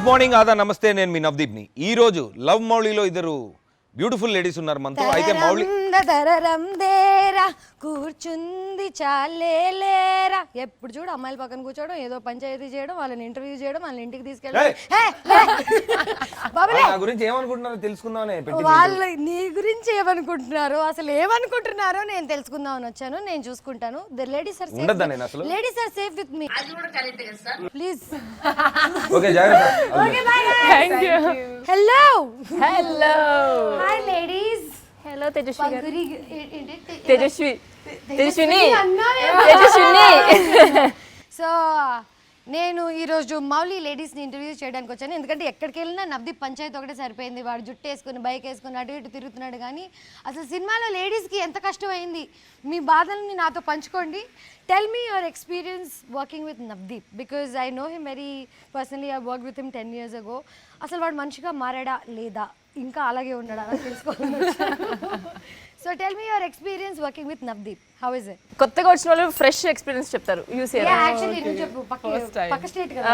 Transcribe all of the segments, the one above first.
Good morning ఆదా నమస్తే నేను మీ నవదీప్ ని ఈ రోజు లవ్ మౌలీలో ఇద్దరు బ్యూటిఫుల్ లేడీస్ ఉన్నారు మనతో అయితే మౌలి దేరా కూర్చుంది చాలేలేరా ఎప్పుడు చూడు అమ్మాయిల పక్కన కూర్చోవడం ఏదో పంచాయతీ చేయడం వాళ్ళని ఇంటర్వ్యూ చేయడం వాళ్ళని ఇంటికి తీసుకెళ్ళడం గురించి ఏమనుకుంటున్నారో తెలుసుకుందామని వాళ్ళు నీ గురించి ఏమనుకుంటున్నారో అసలు ఏమనుకుంటున్నారో నేను తెలుసుకుందామని వచ్చాను నేను చూసుకుంటాను ladies are safe with me please okay జాగ్రత్త okay thank you hello hi ladies hello Tejaswi so నేను ఈరోజు మౌలి లేడీస్ని ఇంటర్వ్యూ చేయడానికి వచ్చాను ఎందుకంటే ఎక్కడికి వెళ్ళినా నవదీప్ పంచాయతీ ఒకటే సరిపోయింది వాడు జుట్టు వేసుకుని బైక్ వేసుకుని అటు ఇటు తిరుగుతున్నాడు కానీ అసలు సినిమాలో లేడీస్కి ఎంత కష్టమైంది మీ బాధల్ని నాతో పంచుకోండి tell me your experience working with Navdeep because I know him very personally I work with him 10 years ago అసలు వాడు మనిషిగా మారాడా లేదా ఇంకా అలాగే ఉన్నాడా అని తెలుసుకోవాలి so tell me your experience working with Navdeep how is it కొత్తగా వచ్చిన వాళ్ళు ఫ్రెష్ ఎక్స్పీరియన్స్ చెప్తారు యాక్చువల్లీ నువ్వు చెప్పు పక్క స్టేట్ కదా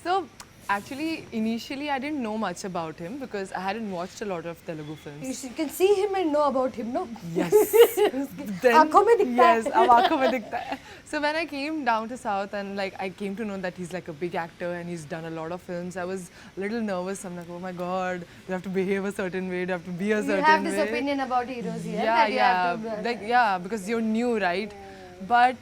So actually initially I didn't know much about him because I hadn't watched a lot of Telugu films. You can see him and know about him, no? Yes. Aankhon mein dikhta hai. Yes, ab aankhon mein dikhta hai. So when I came down to South and like I came to know that he's like a big actor and he's done a lot of films, I was a little nervous. I'm like, oh my God, you have to behave a certain way, you have to be a certain way. You have this opinion about heroes here. Yeah, because you're new, right? But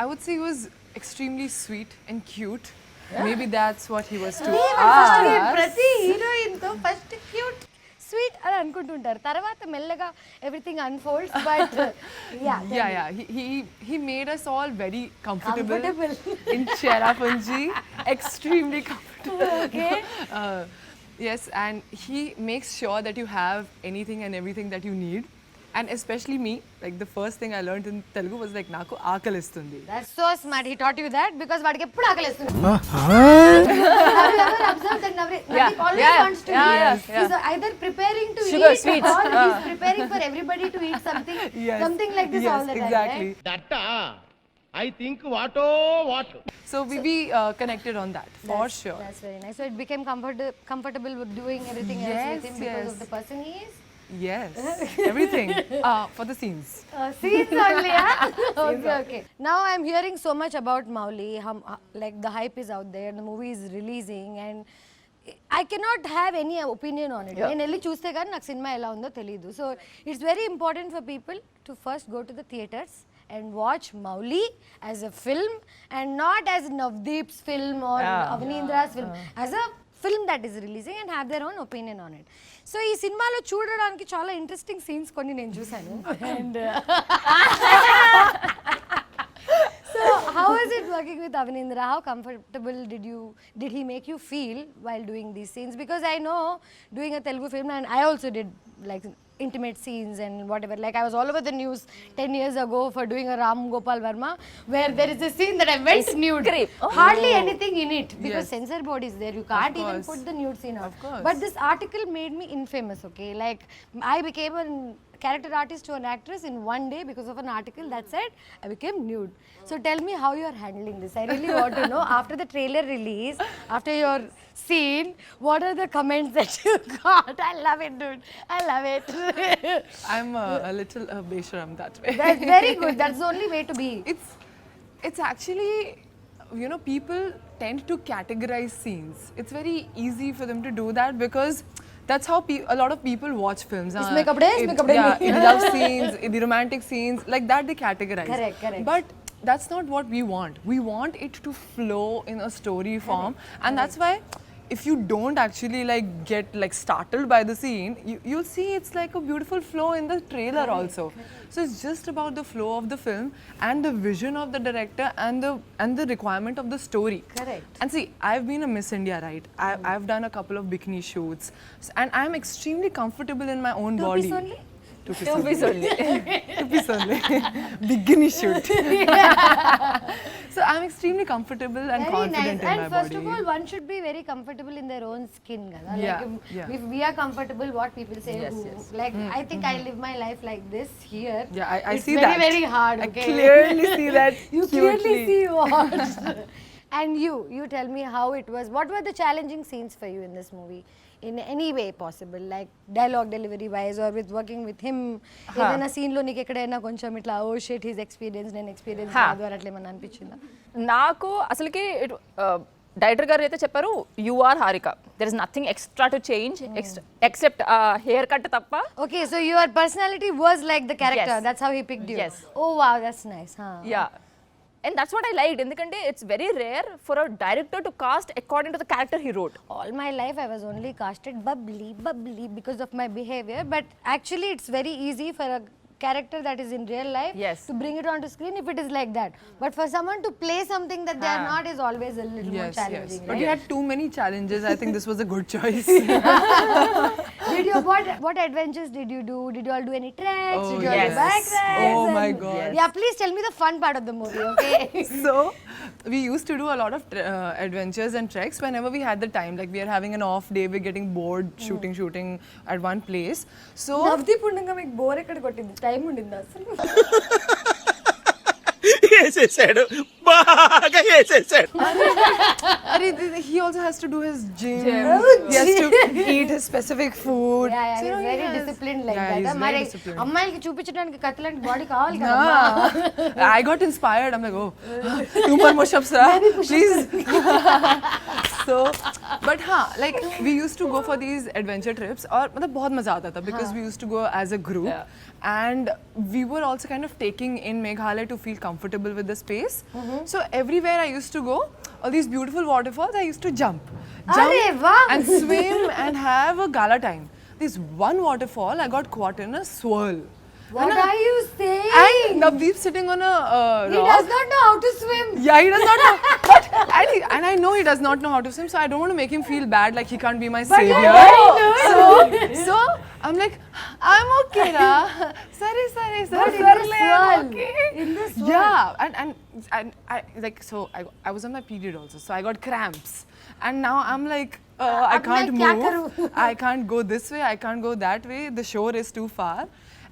I would say he was extremely sweet and cute. Yeah. Maybe that's what he was too. ప్రతి heroine తో first cute sweet అని అనుకుంటుంటారు తర్వాత మెల్లగా everything unfolds but he made us all very comfortable in Cherrapunji, extremely comfortable. Okay. Yes, and he makes sure that you have anything and everything that you need. And especially me, like the first thing I learned in Telugu was like naku aakalistundi. That's so smart. He taught you that because vadiki eppudu aakalistundi. Have you ever observed that Navdeep always wants to eat? He's either preparing to sugar, eat sweets. or he's preparing for everybody to eat something. Something like this all the time. Exactly. Right? I think what. So we connected on that for sure. That's very nice. So it became comfortable with doing everything else with him because of the person he is. Yes, everything for the scenes. Scenes only, yeah? Okay. Now I'm hearing so much about Mouli, like the hype is out there, the movie is releasing and I cannot have any opinion on it. నేను వెళ్ళి చూస్తే కానీ నాకు cinema ఎలా ఉందో తెలియదు. So it's very important for people to first go to the theatres and watch Mouli as a film and not as Navdeep's film or Avneedra's film. As a film that is releasing and have their own opinion on it. So ఈ సినిమాలో చూడడానికి చాలా interesting scenes కొన్ని నేను చూసాను and so how is it working with Avneendra? How comfortable did he make you feel while doing these scenes? Because I know doing a Telugu film and I also did like intimate scenes and whatever. Like I was all over the news 10 years ago for doing a Ram Gopal Verma where there is a scene that I went nude. Hardly anything in it because censor board is there. You can't even put the nude scene out. But this article made me infamous, okay? Like I became a character artist to an actress in one day because of an article that said I became nude. So tell me how you are handling this. I really want to know after the trailer release, after your scene, what are the comments that you got? I love it, dude. I love it. I'm a little besharam that way. That's very good. That's the only way to be. It's actually, you know, people tend to categorize scenes. It's very easy for them to do that because that's how a lot of people watch films. It's makeup day, makeup day. Yeah, in love scenes, in the romantic scenes, like that they categorize. Correct. But that's not what we want. We want it to flow in a story form, and that's why if you don't actually like get like startled by the scene, you'll see it's like a beautiful flow in the trailer also. So it's just about the flow of the film and the vision of the director and the requirement of the story. Correct. And see, I've been a Miss India, right? I've done a couple of bikini shoots, and I'm extremely comfortable in my own body. 2 piece only? 2 piece only. 2 piece only. Bikini shoot. So I'm extremely comfortable and very confident nice. in And my first body. of all, one should be very comfortable in their own skin. Gada. Yeah, Like if we are comfortable, what people say, like I think I live my life like this here. Yeah, I it's see very, that. very hard. Okay? I clearly see that. You clearly cutely. see what. And you tell me how it was. What were the challenging scenes for you in this movie? In any way possible, like dialogue delivery wise or with working with him. ఏదైనా scene లో నీకు ఎక్కడైనా కొంచెం ఇట్లా oh shit his experience నేను experience కాదు అని అట్లా ఏమన్నా అనిపించిందా? నాకు అసలుకి డైరెక్టర్ గారు అయితే చెప్పారు you are Harika, there is nothing extra to change except haircut తప్ప. Okay, so your personality was like the character. Yes. That's how he picked you. Yes. Oh wow, that's nice. Yeah and that's what I liked, ఎందుకంటే it's very rare for a director to cast according to the character he wrote. All my life I was only casted bubbly because of my behavior, but actually it's very easy for a character that is in real life Yes. to bring it onto screen if it is like that. But for someone to play something that they are not is always a little more Yes, challenging. yes. But you had too many challenges. I think this was a good choice. Did you what adventures did you do? Did you all do any treks? Oh, Did you all yes. do bike rides? Oh my And- God. Yeah, please tell me the fun part of the movie, okay? So we used to do a lot of adventures and treks whenever we had the time. Like we are having an off day, we're getting bored shooting at one place. So Navdeep ఉండగా మీకు bore ఎక్కడ కొట్టింది? Time ఉండింది అసలు? వేసేసాడు బాగా వేసేసాడు. he also has to do his gym. He has to eat his specific food. Yeah, So, he's you know, very he has- disciplined like Yeah, that. he's very మరి disciplined. అమ్మాయిలకి చూపించడానికి కత్తిలాంటి బాడీ కావాలి కదా. Yeah. I got inspired. I'm like, oh, 2 more push-ups, please. So, but like we used to go for these adventure trips, और मतलब बहुत मजा आता था because we used to go as a group, and we were also kind of taking in Meghalaya to feel comfortable with the space. So everywhere I used to go, all these beautiful waterfalls, I used to jump Arey vah! and swim and have a gala time. This one waterfall, I got caught in a swirl. What are you saying? And Navdeep sitting on a He rock. does not know how to swim. Yeah, he does not know. But and I know he does not know how to swim, so I don't want to make him feel bad like he can't be my savior. So I'm like, I'm okay, ra. Sorry. But in the swirl. Okay. In the swirl. Yeah, and I like so I was on my period also, so I got cramps, and now I'm like. I अब can't मैं क्या move. करूं? I can't go this way. I can't go that way. The shore is too far.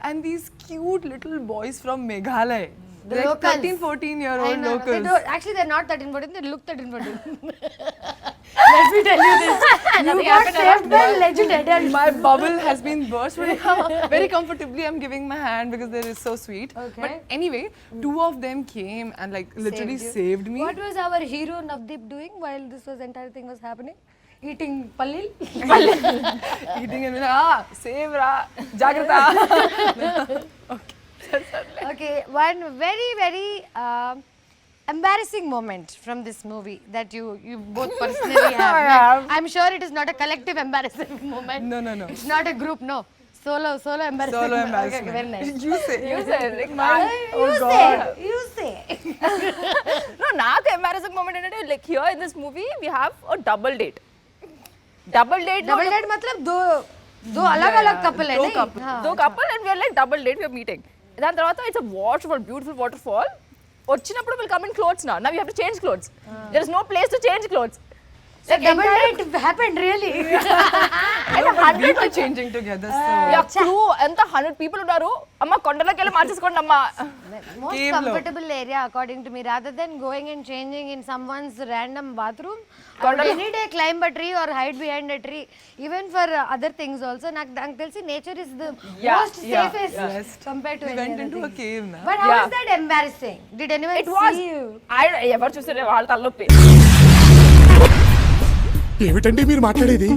And these cute little boys from Meghalaya, The like locals. 13, 14-year-old I know. They locals. don't, actually, they're not 13, 14. They look 13, 14. Let me tell you this. You got saved by legend adults. My bubble has been burst. But very comfortably, I'm giving my hand because they are so sweet. Okay. But anyway, 2 of them came and like literally Saved you. saved me. What was our hero Navdeep doing while this entire thing was happening? Eating pallil? Eating and save ra, jagrata. Okay, one very, very embarrassing moment from this movie that you both personally have. I have. I'm sure it is not a collective embarrassing moment. No. It's not a group, no. Solo embarrassing. Solo Okay, embarrassment. very nice. You say. Like, You say. no, నాకు embarrassing moment ఏంటంటే like here in this movie we have a double date. Double date मतलब दो अलग-अलग couple है दो नहीं? couple. हाँ. దో couple and we're like double date we're meeting. దాని తర్వాత ఇట్స్ వాటర్ఫాల్, బ్యూటిఫుల్ వాటర్ఫాల్. వచ్చినప్పుడు విల్ కమ్ ఇన్ క్లోత్స్ నా you have to change clothes. There is no place to change clothes. So double date happened really. We were changing together. So crew ఎంత 100 people ఉన్నారు. అమ్మ కొండలోకి వెళ్ళి మార్చేసుకోండి అమ్మా. Most Cave lo. comfortable area according to me rather than going and changing in someone's random bathroom. I would Kondalo. any day climb a tree or hide behind a tree. Even for other things also. నాకు తెలిసి nature is the most safest Yes. compared to we any went other into a thing. cave now. But how Yeah. was that embarrassing? Did anyone It was. see you? ఎవరు చూసారే వాళ్ళ తలనొప్పి. ఏమిటండి మీరు మాట్లాడేది?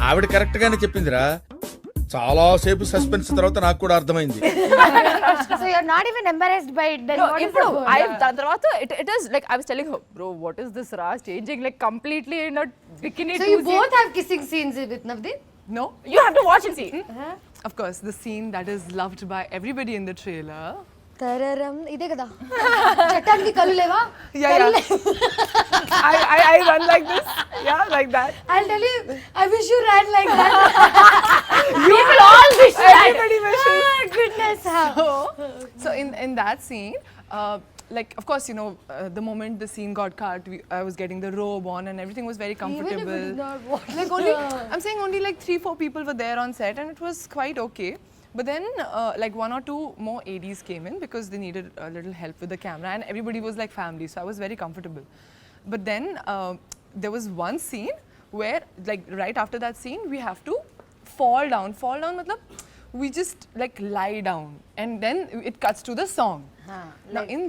ఆవిడ correct గానే చెప్పిందిరా. చాలా సేపు సస్పెన్స్ తర్వాత నాకు కూడా అర్థమైంది. So you're not even embarrassed by it then. No, what is ఇప్పుడు the I word? దాని తర్వాత it is like I was telling her, bro, what is this Raj changing like completely in a bikini. So you both have kissing scenes with Navdeep? No? You have to watch and see. Of course, the scene that is loved by everybody in the trailer. తరరం ఇదే కదా చట్టానికి కళ్ళు లేవా Yeah. I run like this. Yeah, like that. I'll tell you I wish you ran like that. You will all wish that. Everybody wishes. Goodness. So in that scene, like of course the moment the scene got cut, I was getting the robe on and everything was very comfortable. Even if it is not what Like only I'm saying only like 3-4 people were there on set and it was quite okay. But then, like 1 or 2 more ADs came in because they needed a little help with the camera, and everybody was like family, so I was very comfortable. But then there was one scene where, like right after that scene, we have to fall down. Fall down, matlab, we just like lie down, and then it cuts to the song. Now in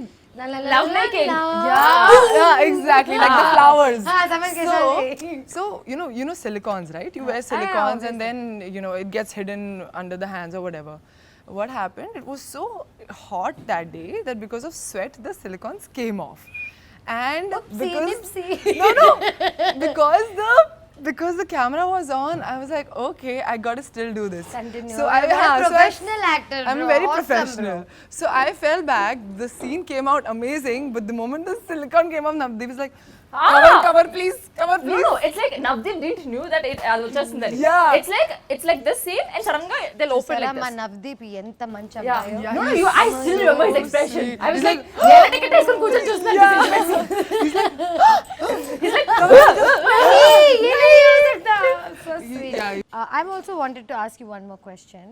Love making. yeah, exactly, like the flowers. someone can So you know silicons, right? You wear silicons and then it gets hidden under the hands or whatever. What happened? It was so hot that day that because of sweat, the silicons came off. And because the camera was on, I was like, okay, I gotta still do this. Continue. So Professional actor, I'm bro. very Awesome, professional. bro. So I fell back. The scene came out amazing, but the moment the silicone came out, Nav Deep was like, cover please, cover please. No, it's like Nav Deep didn't knew that it alochastundani. Yeah. It's like this scene and suddenly they'll open like మా this. Navdeep ఎంత మంచి Yeah. అబ్బాయో. No, I still remember his expression. sweet. I was He's like, నేను ticket వేసుకొని కూర్చొని చూస్తున్నాను. He's like, So sweet. I'm also wanted to ask you one more question.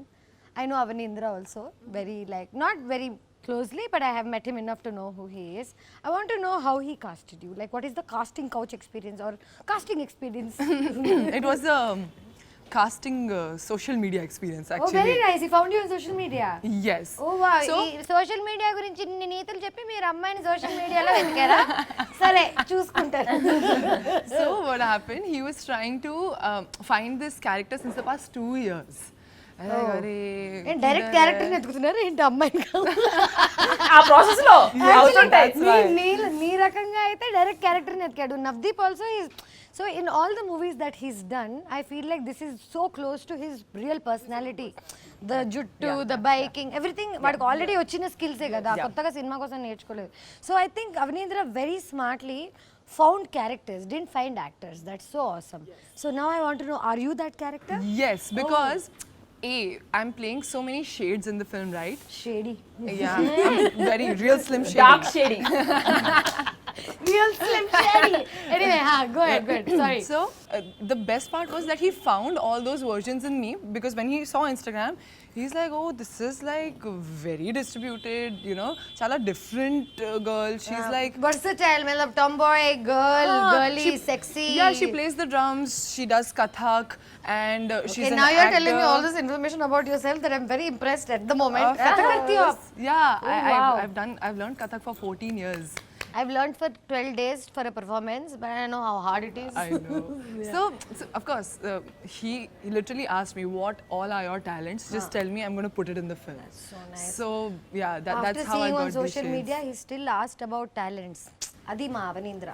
I know Avanindra also very not very closely, but I have met him enough to know who he is. I want to know how he casted you. Like, what is the casting couch experience or casting experience? It was a casting social media experience Oh, actually. very nice. He found you on social media. Yes. Oh wow. So, ఈ social media గురించి ఇన్ని నీతులు చెప్పి మీరు అమ్మాయిని social మీడియాలో వెతికారా? సరే చూసుకుంటారు. so what happened? He was trying to find this character since the past 2 years. ఏం డైరెక్ట్ క్యారెక్టర్ ఎత్తుకుతున్నారు ఏంటి అమ్మాయిని ఆ ప్రాసెస్ లో అవుతుంటాయి. నీ రకంగా అయితే డైరెక్ట్ క్యారెక్టర్ ఎత్తుకాడు. Navdeep also so in all the movies that he's done I feel like this is so close to his real personality. The జుట్టు, ద బైకింగ్, ఎవ్రీథింగ్ వాడికి ఆల్రెడీ వచ్చిన స్కిల్సే కదా, కొత్తగా సినిమా కోసం నేర్చుకోలేదు. So I think Avanindra very smartly found characters, didn't find actors. That's so awesome. So now I want to know, are you that character? Yes, because I'm playing so many shades in the film, right? Shady. Yeah, I'm very real slim shady. Dark shady. Real slim shady. Anyway, go ahead. Sorry. So the best part was that he found all those versions in me, because when he saw Instagram, he's like, oh, this is like very distributed, chala different girl. She's like versatile, matlab tomboy, girly, sexy. Yeah, she plays the drums, she does kathak, and she's an now you're actor. telling me all this information about yourself that I'm very impressed at the moment. Kathak karti ho aap? Yeah, wow. I've learned kathak for 14 years. I've learned for 12 days for a performance, but I know how hard it is. I know. So of course, he literally asked me, what all are your talents? Just tell me, I'm going to put it in the film. That's so nice. So yeah, that's After how I seeing got on these social shades. media, he still asked about talents. అది మా అవనీంద్ర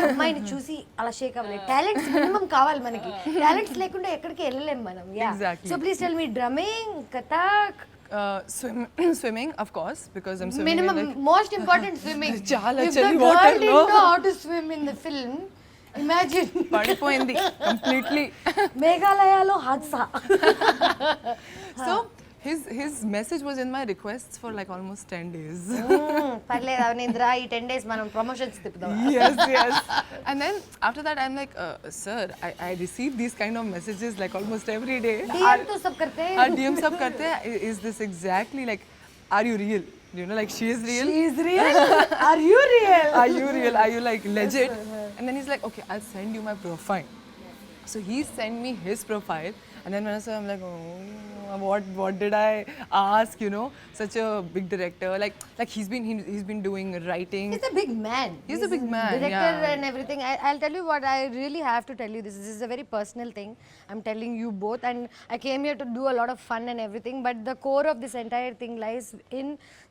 అమ్మాయిని చూసి అలా షేక్ అవ్వలేదు. Talents minimum కావాలి మనకి. Talents లేకుండా ఎక్కడికి వెళ్ళలేం మనం. Exactly. So please tell me drumming, Kathak, swimming, of course, because I'm swimming. minimum most important swimming. Chala If the chali girl water, didn't no. know how to swim in the film, imagine. పడిపోయింది completely. మేఘాలయలో హాద్సా. So his message was in my requests for like almost 10 days. పర్లేదు అవనీంద్ర, ఈ 10 days మనం promotions తిప్పుదాం. yes. And then after that I'm like, sir, I receive these kind of messages like almost every day. DM तो सब करते हैं. DM sab karte hain. Is this exactly like, are you real? Like she is real. She is real. Are you real? Are you real? Are you like legit? And then he's like, okay, I'll send you my profile. So he sent me his profile, and then when I saw, I'm like, oh, what did I ask? Such a big director. Like he's been doing writing. He's a big man. He's a big man, Director yeah. and everything. I'll tell you what, I really have to tell you this. This is a very personal thing. I'm telling you both, and I came here to do a lot of fun and everything. But the core of this entire thing lies in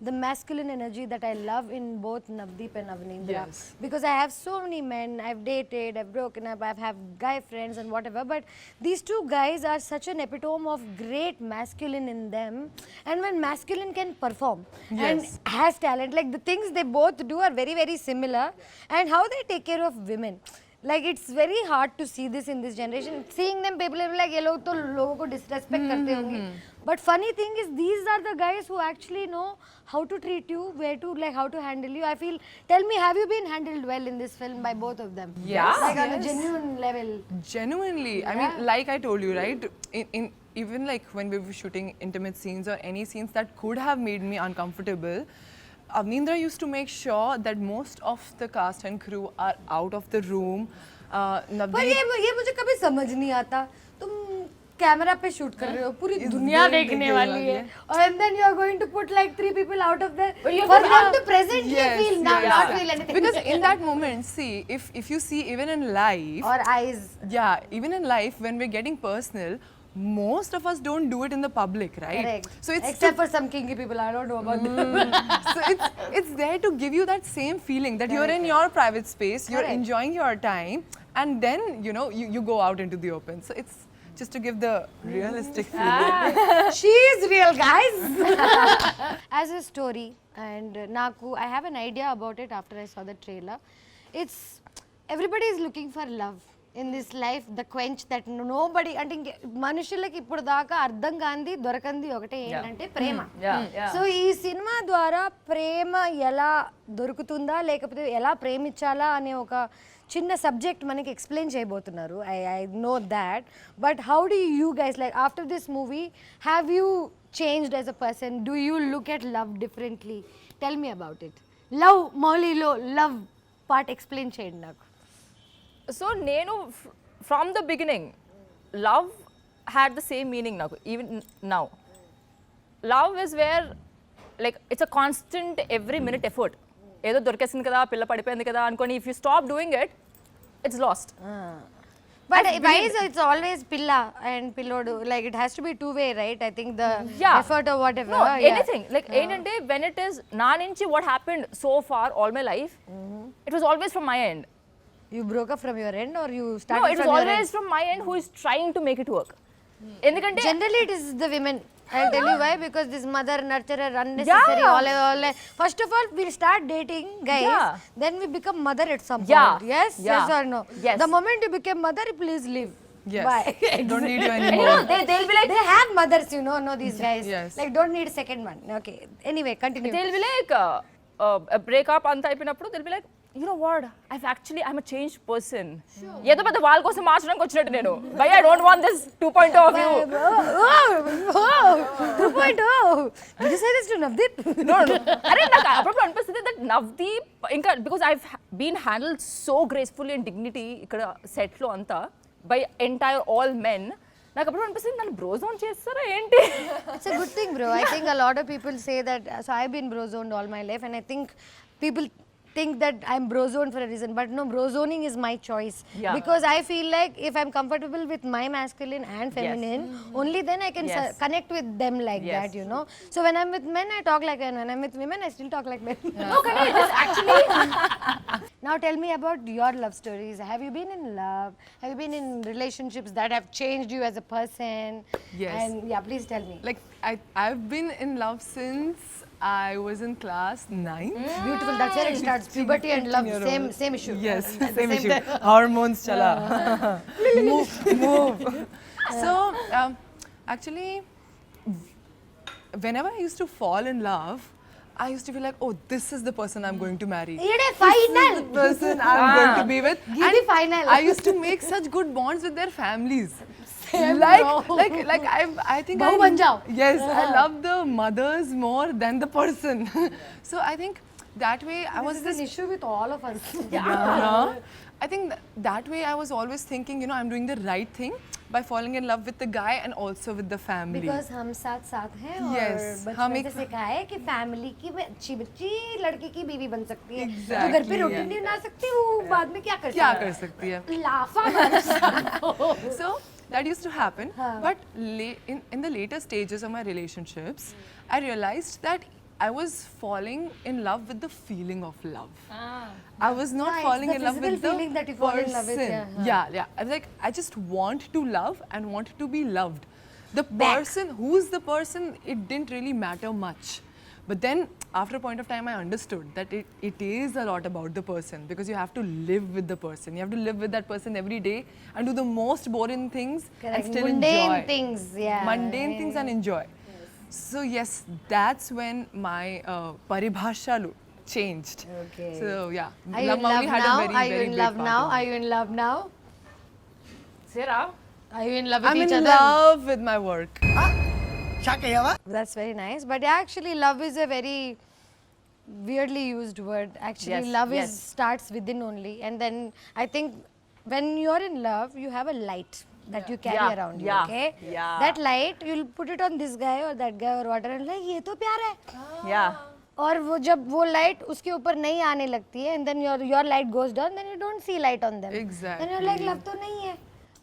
the masculine energy that I love in both Navdeep and Avanindra. Yes. Because I have so many men. I've dated, I've broken up, I've had guy friends and whatever. But these two guys are such an epitome of great masculine in them. And when masculine can perform and has talent, like the things they both do are very, very similar. And how they take care of women. Like it's very hard to see this in this generation. Seeing them, people are like, ये लोग तो लोगों को disrespect करते होंगे. But funny thing is, these are the guys who actually know how to treat you, where to like how to handle you. I feel. Tell me, have you been handled well in this film by both of them? Yes. Like on a genuine level. Genuinely. I mean, like I told you, right? even like when we were shooting intimate scenes or any scenes that could have made me uncomfortable, Avnindra used to make sure that most of the cast and crew are out of the room. पर Navdeep, ये मुझे कभी समझ नहीं आता तुम camera पे shoot कर रहे हो पूरी दुनिया देखने वाली है और and then you are going to put like 3 people out of there for them to presently feel not feel anything because in that moment, see, if you see even in life, or eyes even in life when we're getting personal, most of us don't do it in the public, right? correct So it's except for some kinky people I don't know about them so it's there to give you that same feeling that you're in your private space, you're Correct. enjoying your time, and then you go out into the open. So it's just to give the realistic feeling. she is real guys as a story and naku I have an idea about it after I saw the trailer. It's everybody is looking for love in this life, the quench that nobody అంటే మనుషులకి ఇప్పుడు దాకా అర్థం కాంది దొరకంది ఒకటే ఏంటంటే ప్రేమ. So ఈ cinema ద్వారా ప్రేమ ఎలా దొరుకుతుందా లేకపోతే ఎలా ప్రేమించాలా అనే ఒక చిన్న సబ్జెక్ట్ మనకి ఎక్స్ప్లెయిన్ చేయబోతున్నారు. I know that but how do you guys like after this movie have you changed as a person? Do you look at love differently? Tell me about it. Love మౌలీలో love part explain చేయండి నాకు. So నేను from the beginning love had the same meaning నాకు even now. Love is where like it's a constant every minute effort. ఏదో దొరికేసింది కదా పిల్ల పడిపోయింది కదా అనుకోని if you stop doing it it's last. But why is it's always pilla and pillodu? Like it has to be two way, right? I think the effort or whatever. No, anything. Like ఏంటంటే when it is నా నుంచి what happened so far all my life, it was always from my end. You broke up from your end or you started No, it was from your always end? from my end who is trying to make it work. ఎందుకంటే Generally it is the women. I'll tell you why, because this mother nurturer unnecessary all first of all we'll start dating guys, then we become mother at some point. Yes or no? Yes. The moment you become mother, please leave. Yes. Bye. Don't need you you anymore. know, they'll be like They have mothers, you know these guys. Yes. Like don't need a second one. Okay, anyway continue. they'll be like breakup అంత అయిపోయినప్పుడు they'll be like you know what I'm a changed person. ఏదో పెద్ద వాళ్ళ కోసం మార్చడానికి వచ్చినట్టు నేను by I don't want this 2.0 of you. 2.0. Did you say this to Nav Deep? No. అరే నాకు అప్పుడప్పుడు అనిపిస్తుంది that Navdeep ఇంకా because I've been handled so gracefully and dignity ఇక్కడ set లో అంతా by entire all men. నాకు అప్పుడు అనిపిస్తుంది నన్ను బ్రో జోన్ చేస్తారా ఏంటి? It's a good thing, bro. I think a lot of people say that. So I've been bro zoned all my life, and I think people think that I'm bro zoned for a reason, but no, bro zoning is my choice. Yeah. Because I feel like if I'm comfortable with my masculine and feminine, only then I can connect with them like that, you know. So when I'm with men, I talk like men. When I'm with women, I still talk like men. Okay, this actually Now tell me about your love stories. Have you been in love? Have you been in relationships that have changed you as a person? Yes. And yeah, please tell me. Like I've been in love since I was in class 9. Beautiful. That's where it starts. Puberty and love, same issue. Yes, At the same issue. time. Hormones chala. move. So actually, whenever I used to fall in love, I used to be like, oh, this is the person I'm going to marry. It's final. The person I'm going to be with. Give the final. I used to make such good bonds with their families. Same, like I think Bahu ban jao. Yes, I love the mothers more than the person. So I think that way I was This is an issue with all of us. I think that way I was always thinking, I'm doing the right thing by falling in love with the guy and also with the family. Because हम साथ साथ हैं और Yes, बचपन हम से एक- सिखाया है कि फैमिली की अच्छी बच्ची लड़के की बीवी बन सकती है। तो Exactly, घर पे रोटी नहीं बना सकती हूँ, बाद में क्या कर क्या सकती कर सकती है? है? लाफा So that used to happen. But in the later stages of my relationships, I realized that I was falling in love with the feeling of love. I was not it's falling the in love with physical the feeling that you fall in love with, person. Yeah. I was like, I just want to love and want to be loved. The person, who's the person, it didn't really matter much. But then, after a point of time, I understood that it is a lot about the person, because you have to live with the person. You have to live with that person every day and do the most boring things and still Mundane enjoy. things, yeah. Mundane things and enjoy. So yes, that's when my paribhasha changed. Okay. So yeah, Are you in love Mouli had now? a very, Are you very in big love part now? in Are you in love now? Sarah, Are you in love with I'm each in other? love with my work. That's very nice. But yeah, actually, love is a very weirdly used word. Actually, Yes, love yes. is starts within only, and then I think when you're in love, you have a light that you carry Yeah, around you. yeah, Okay, yeah. that light you'll put it on this guy or that guy or whatever, and like ये तो प्यार है. Yeah. और वो जब वो light उसके ऊपर नहीं आने लगती है, and then your light goes down, then you don't see light on them. Exactly. Then you're like love तो नहीं है.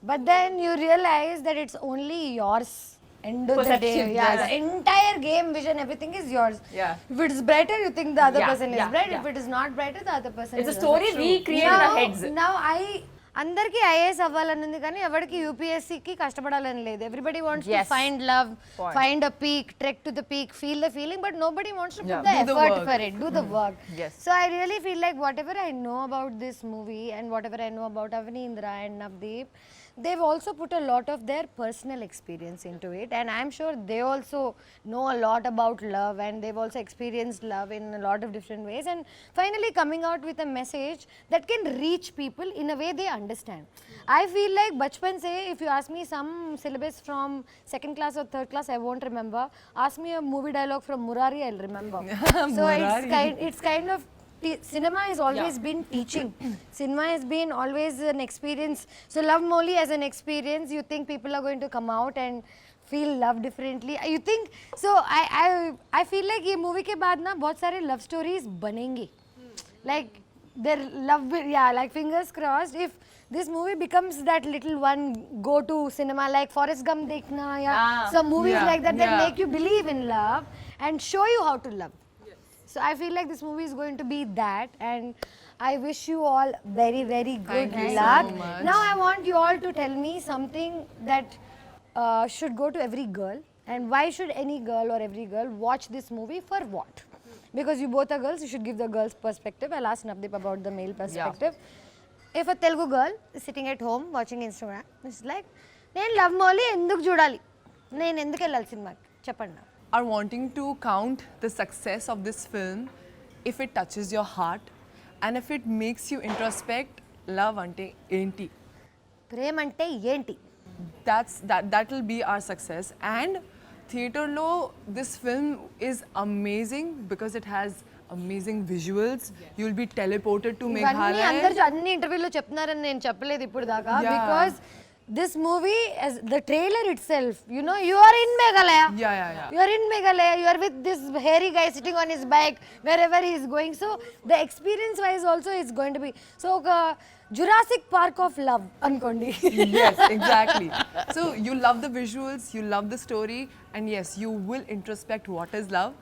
But then you realize that it's only yours. End of the day, Perception, yeah, yes. the entire game vision, everything is yours. Yeah. If it's brighter, you think the other Yeah, person is yeah, bright. yeah. If it is not brighter, the other person It's a is story recreated in our heads. Now అందరికి IAS అవ్వాలని ఉంది కానీ ఎవరికి యూపీఎస్సీకి కష్టపడాలని లేదు. Everybody wants to Yes. Find love, Point. Find a peak, trek to the peak, feel the feeling, but nobody wants to put Yeah. the Do the effort work. for it, do the work. Yes. So I really feel like whatever I know about this movie and whatever I know about Avinindra and Navdeep, they've also put a lot of their personal experience into it, and I'm sure they also know a lot about love, and they've also experienced love in a lot of different ways, and finally coming out with a message that can reach people in a way they understand. I feel like bachpan se, if you ask me some syllabus from second class or third class, I won't remember. Ask me a movie dialogue from Murari, I'll remember. So it's kind of cinema has always been teaching. Cinema has been always an experience. So love Mouli as an experience. You think people are going to come out and feel love differently? You think so? I feel like ये movie के बाद ना बहुत सारे love stories बनेंगे. Like their love, yeah. Like fingers crossed. If this movie becomes that little one go-to cinema, like Forrest Gump देखना या some movies like that that make you believe in love and show you how to love. So I feel like this movie is going to be that, and I wish you all very, very good Thank you so luck. much. Now I want you all to tell me something that should go to every girl, and why should any girl or every girl watch this movie for what? Because you both are girls, you should give the girls' perspective. I'll ask Navdeep about the male perspective. If a Telugu girl is sitting at home watching Instagram, it's like, నేను love Mouli ఎందుకు చూడాలి, నేను ఎందుకు వెళ్ళాలి సినిమాకి చెప్పండి. Are wanting to count the success of this film if it touches your heart and if it makes you introspect love ante enti. ప్రేమ అంటే ఏంటి? That will be our success. And theater lo this film is amazing because it has amazing visuals. You'll be teleported to ఇవన్నీ Meghalaya. అందరు అన్ని ఇంటర్వ్యూలో చెప్తున్నారని నేను చెప్పలేదు ఇప్పుడు దాకా. Yeah. Because this movie, as the trailer itself, you know, you are in Meghalaya. Yeah. You are in Meghalaya. You are with this hairy guy sitting on his bike wherever he is going. So the experience wise also is going to be so Jurassic Park of love ankondi. Yes, exactly. So you love the visuals, you love the story, and yes, you will introspect what is love.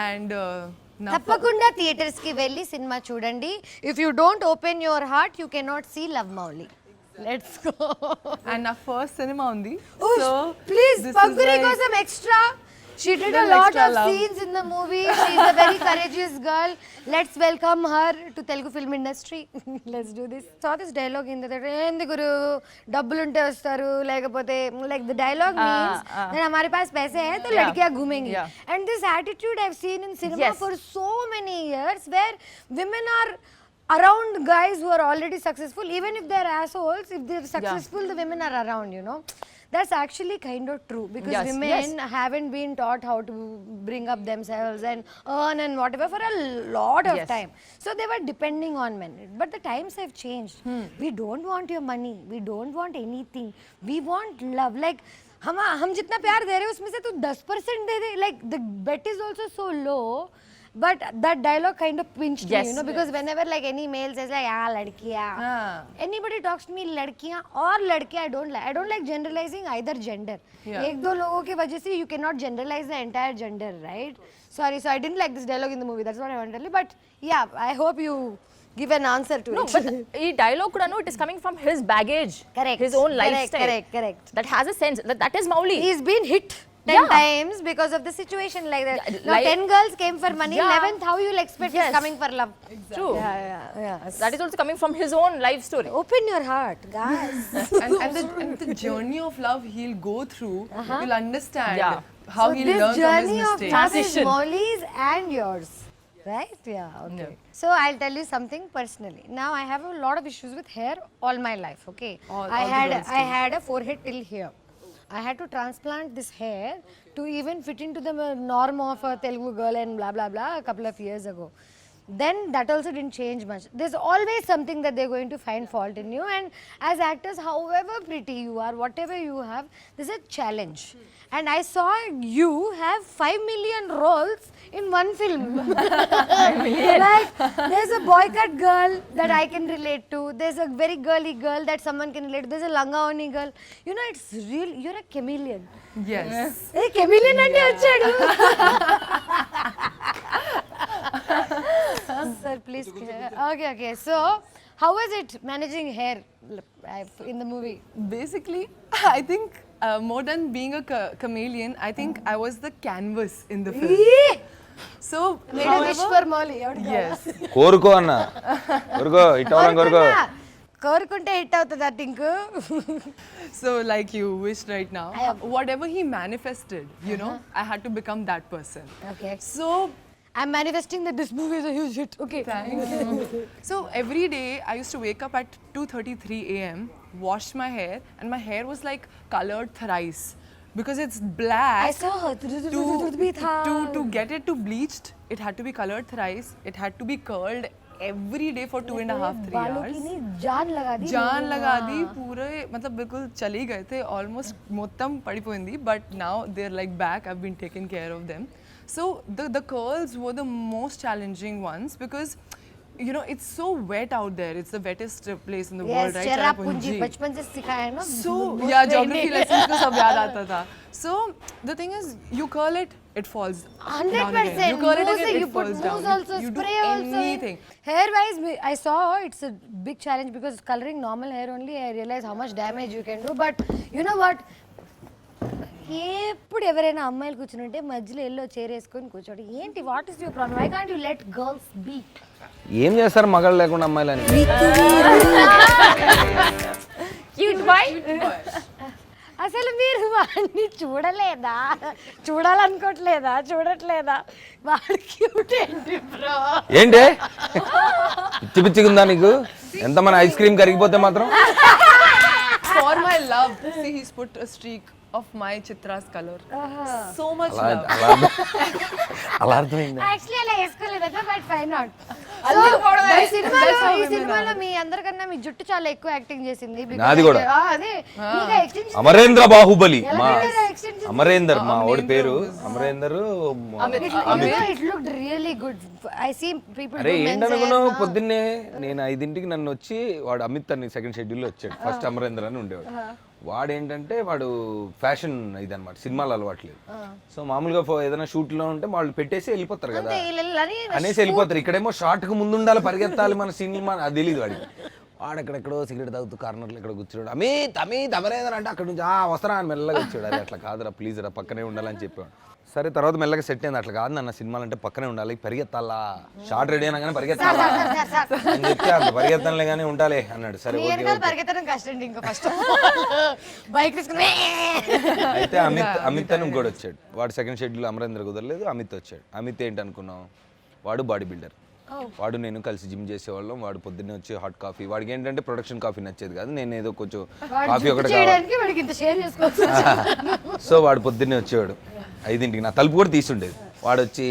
And now తప్పకుండా theatres కి వెళ్ళి cinema చూడండి. If you don't open your heart, you cannot see Love Mouli. Let's go. and our first cinema undi. Oosh, So please, this is Pankuri like- kosam extra. She did a Little lot extra of love. scenes in the movie. She's a very courageous girl. Let's welcome her to Telugu film industry. Let's do this. Saw this dialogue in the ఏంది గురు డబ్బులు ఉంటే వస్తారు లేకపోతే like the dialogue means that हमारे पास पैसे हैं तो लड़कियां घूमेंगी. And this attitude I've seen in cinema Yes. for so many years where women are around guys who are already successful, even if they're assholes, if they're successful, the women are around, you know. That's actually kind of true because Yes, women haven't been taught how to bring up themselves and earn and whatever for a lot of Yes. time. So they were depending on men. But the times have changed. We don't want your money. We don't want anything. We want love. Like हम जितना प्यार दे रहे हैं उसमें से तू 10% दे दे. Like the bet is also so low. But that dialogue kind of pinched me, Yes. you know, because whenever like any male says like, ladkiyan. Anybody talks to me ladkiyan or ladke, I don't like generalizing either gender. एक दो लोगों की वजह से you cannot generalize the entire gender, right? Sorry, so I didn't like this dialogue in the movie. That's what I want to tell you. But yeah, I hope you give an answer to No, it. but ee dialogue kuda no, it is coming from his baggage. Correct. His own lifestyle. Correct. That has a sense. That is Mouli. He's been hit 10 times because of the situation like that. Yeah, Now like- 10 girls came for money, Yeah. 11th how you'll expect Yes. he's coming for love. True. Yeah. That is also coming from his own life story. Open your heart, guys. and the journey of love he'll go through, you'll understand Yeah. how So he'll this learn from his journey of mistakes. love is Transition. Mouli's and yours. Right? Yeah. Okay. So I'll tell you something personally. Now I have a lot of issues with hair all my life. Okay. All the girls I had a forehead till here. I had to transplant this hair to even fit into the norm of a Telugu girl and blah blah blah a couple of years ago. Then that also didn't change much. There's always something that they're going to find fault in you, and as actors, however pretty you are, whatever you have, there's a challenge. And I saw you have 5 million roles in one film. Like there's a boycott girl that I can relate to. There's a very girly girl that someone can relate to. There's a langaoni girl. You know, it's real. You're a chameleon. Yes. Hey, chameleon ante vachadu. Sir, please. Okay. So, how was it managing hair in the movie? Basically, I think more than being a chameleon, I think I was the canvas in the film. So, Made a wish for Mouli. yes. కోరుకో అన్న కోరుకో ఇట్టవరం కోరుకో కోరుకుంటే hit అవుతుంది ఆ think. So, like you wish right now, whatever he manifested, you know, I had to become that person. Okay. So, I'm manifesting that this movie is a huge hit. Okay. so every day I used to wake up at 2:33 a.m., wash my hair, and my hair was like colored thrice because it's black. I saw her. To get it to bleached, it had to be colored thrice. It had to be curled every day for 2.5-3 hours. जान लगा दी. जान लगा दी पूरे मतलब बिल्कुल चले गए थे ऑलमोस्ट మొత్తం పడిపోయింది but now they're like back. I've been taking care of them. So the curls were the most challenging ones because you know it's so wet out there. It's the wettest place in the world, right? Cherrapunji बचपन से सिखाया है ना. So yeah, geography lessons को सब याद आता था. So the thing is, you curl it, it falls 100%. You curl it again, You it put falls mousse down. also, You do spray also. anything. Hair wise, I saw it's a big challenge because coloring normal hair only, I realize how much damage you can do. But you know what? ఎప్పుడు ఎవరైనా అమ్మాయిలు కూర్చుని ఉంటే మధ్యలో yellow chair వేసుకొని కూర్చోడు. ఏంటి what is your problem? Why can't you let girls be? ఏం చేస్తారు మగాళ్ళు లేకుండా అమ్మాయిలని? Cute boy. అసలు మీరు వాడిని చూడలేదా? చూడట్లేదా? వాడు క్యూట్ ఏంటి బ్రో? ఏంటి పిచ్చి పిచ్చిగుందా నీకు? ఎంతమంది ఐస్ క్రీమ్ కరిగిపోతే మాత్రం For my love, see he's put a streak of my Chitra's color. So much love. అలా అర్థమైందా? యాక్చువల్లీ అలా వేసుకోలేదట బట్ ఫైన్ నాట్. That's ఈ సినిమాలో మీ అందరికన్నా మీ జుట్టు చాలా ఎక్కువ యాక్టింగ్ చేసింది. నాది కూడా. అదే నీగా ఎక్స్టెన్షన్ అమరేంద్ర బాహుబలి మా extension. అమరేందర్ మా ఓడి పేరు Amarender it looked really good. I see people అరే ఏంటనుకున్నావు పొద్దున్నే నేను 5ంటికి నన్ను వచ్చి వాడు అమిత్ అని సెకండ్ షెడ్యూల్లో వచ్చాడు. ఫస్ట్ అమరేందర్ అని ఉండేవాడు. వాడు ఏంటంటే వాడు ఫ్యాషన్ ఇదన్నమాట, సినిమాలు అలవాట్లేదు. సో మామూలుగా ఏదైనా షూట్లో ఉంటే వాళ్ళు పెట్టేసి వెళ్ళిపోతారు కదా అనేసి వెళ్ళిపోతారు. ఇక్కడేమో షార్ట్ కు ముందు ఉండాలి, పరిగెత్తాలి మన సినిమా, అది తెలియదు వాడికి. వాడెక్కడెక్కడో సిగరెట్ తాగుతూ కార్నర్లో ఇక్కడ కూర్చోడు. అమిత్ అమరేందర్ అంటే అక్కడ నుంచి వస్తారా అని మెల్లగా వచ్చాడు. అది అట్లా కాదురా ప్లీజ్ రా పక్కనే ఉండాలని చెప్పాడు. సరే తర్వాత మెల్లగా సెట్ అయింది. అట్లా కాదు నన్న సినిమాలు అంటే పక్కనే ఉండాలి, పరిగెత్తాలా, షార్ట్ రెడీ అయినా పరిగెత్తాలా అని చెప్పి అంత పరిగెత్తాలే కానీ ఉండాలి అన్నాడు. సరే పరిగెత్తడం కష్టం ఇంకా ఫస్ట్ బైక్ తీసుకుని. అయితే అమిత్ అని ఇంకోటి వచ్చాడు. వాడు సెకండ్ షెడ్యూల్ అమరేంద్ర కుదరలేదు, అమిత్ వచ్చాడు. అమిత్ ఏంటి అనుకున్నావు, వాడు బాడీ బిల్డర్. వాడు నేను కలిసి జిమ్ చేసేవాళ్ళం. వాడు పొద్దున్నే వచ్చి హాట్ కాఫీ, వాడికి ఏంటంటే ప్రొడక్షన్ కాఫీ నచ్చేది కాదు, నేను ఏదో కొంచెం కాఫీ ఒకటి సో వాడు పొద్దున్నే వచ్చేవాడు 5ంటికి. నా తలుపు కూడా తీసుండేది. వాడు వచ్చి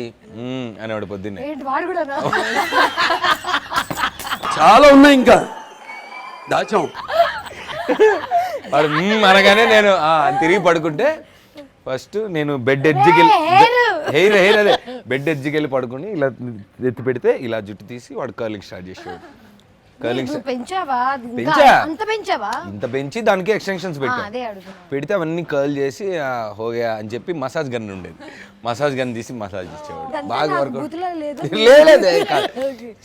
అనేవాడు పొద్దున్నే. చాలా ఉన్నాయి ఇంకా దాచాం. వాడు అనగానే నేను తిరిగి పడుకుంటే ఫస్ట్ నేను బెడ్ ఎడ్జ్కి హెయిర్ అదే బెడ్ ఎడ్జ్కి వెళ్ళి పడుకుని ఇలా ఎత్తి పెడితే ఇలా జుట్టు తీసి వాడు కర్లింగ్ స్టార్ట్ చేసేవాడు. కర్లింగ్ ఇంత పెంచి దానికి ఎక్స్టెన్షన్స్ పెడితే అవన్నీ కర్ల్ చేసి హోగా అని చెప్పి మసాజ్ గన్ ఉండేది. మసాజ్ గన్ తీసి మసాజ్ ఇచ్చేవాడు. బాగా వర్క్ లేదు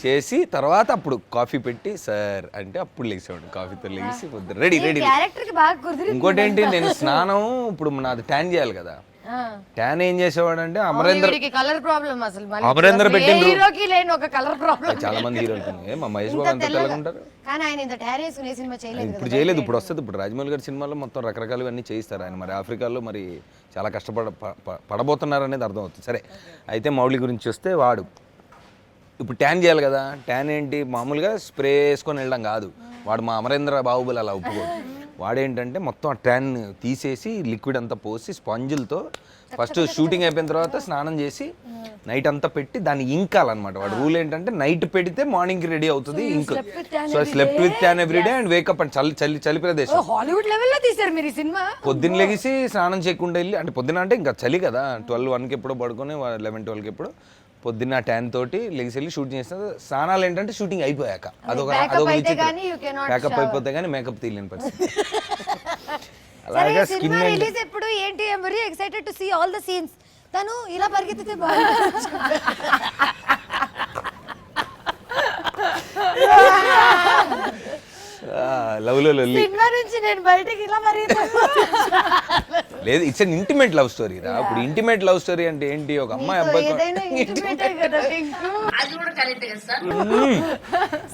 చేసి తర్వాత అప్పుడు కాఫీ పెట్టి సార్ అంటే అప్పుడు లేచేవాడు. కాఫీతో లేచి రెడీ. ఇంకోటి ఏంటి, నేను స్నానం ఇప్పుడు నాది ట్యాన్ చేయాలి కదా, ట్యాన్ ఏం చేసేవాడు అంటే అమరేందర్ కలర్ ప్రాబ్లం అసలు అమరేందర్ పెట్టిండ్రు. హీరోకి లేని ఒక కలర్ ప్రాబ్లం. చాలా మంది హీరోలు మా మహేష్ బాబు అంత తెల్లగా ఉంటారు. కానీ ఆయన ఇంత ట్యాన్ వేసుకునే సినిమా చేయలేదు. ఇప్పుడు చేయలేదు, ఇప్పుడు వస్తుంది. ఇప్పుడు రాజమౌళి గారి సినిమాలో మొత్తం రకరకాలు అన్నీ చేయిస్తారు ఆయన. మరి ఆఫ్రికాలో మరి చాలా పడబోతున్నారు అనేది అర్థమవుతుంది. సరే అయితే మౌలి గురించి వస్తే వాడు ఇప్పుడు ట్యాన్ చేయాలి కదా, ట్యాన్ ఏంటి మామూలుగా స్ప్రే వేసుకొని వెళ్ళడం కాదు, వాడు మా అమరేంద్ర బాహుబలి అలా ఒప్పుకోడు. వాడేంటంటే మొత్తం ఆ ట్యాన్ తీసేసి లిక్విడ్ అంతా పోసి స్పాంజులతో ఫస్ట్ షూటింగ్ అయిపోయిన తర్వాత స్నానం చేసి నైట్ అంతా పెట్టి దాన్ని ఇంకాలన్నమాట. వాడు రూల్ ఏంటంటే నైట్ పెడితే మార్నింగ్కి రెడీ అవుతుంది ఇంక్. So slept with tan everyday and wake up and చలి ప్రదేశం. హాలీవుడ్ లెవెల్లో తీశారు మీరు ఈ సినిమా. పొద్దున్న లెగిసి స్నానం చేయకుండా వెళ్ళి, అంటే పొద్దున అంటే ఇంకా చలి కదా, 12-1కి ఎప్పుడో పడుకొని 11-12కి ఎప్పుడో పొద్దున్న ట్యాన్ తోటి లెగిసి వెళ్ళి షూట్ చేస్తారు. స్నానాలు ఏంటంటే షూటింగ్ అయిపోయాక అదొక ప్యాకప్ అయిపోతే కానీ మేకప్ తీయలేని పరిస్థితి. అలాగే స్కిన్ రిలీజ్ ఎప్పుడు ఏంటి? I am very excited to see all the scenes. తను ఇలా పరిగెత్తితే బాగుంటుంది. లవ్లో లొల్లి సినిమా నుంచి నేను బయటికి ఇలా లేదు, it's an intimate love story రా. ఇప్పుడు ఇంటిమేట్ లవ్ స్టోరీ అంటే ఏంటి, ఒక అమ్మాయి అబ్బాయి.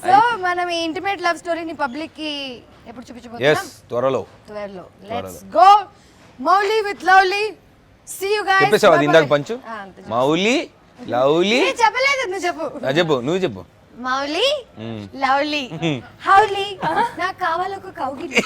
సో మనం ఈ ఇంటిమేట్ లవ్ స్టోరీని పబ్లిక్ కి ఎప్పుడు చూపించబోతున్నాం? త్వరలో. Let's go Mouli with lovely. See you guys. చెప్పేసావు అది ఇందాక పంచు. మౌలి లవ్లీ చెప్పలేదు, నువ్వు చెప్పు. చెప్పు, నువ్వు చెప్పు. Mouli lovely holy. నాకు కావాలి ఒక కౌగిలి.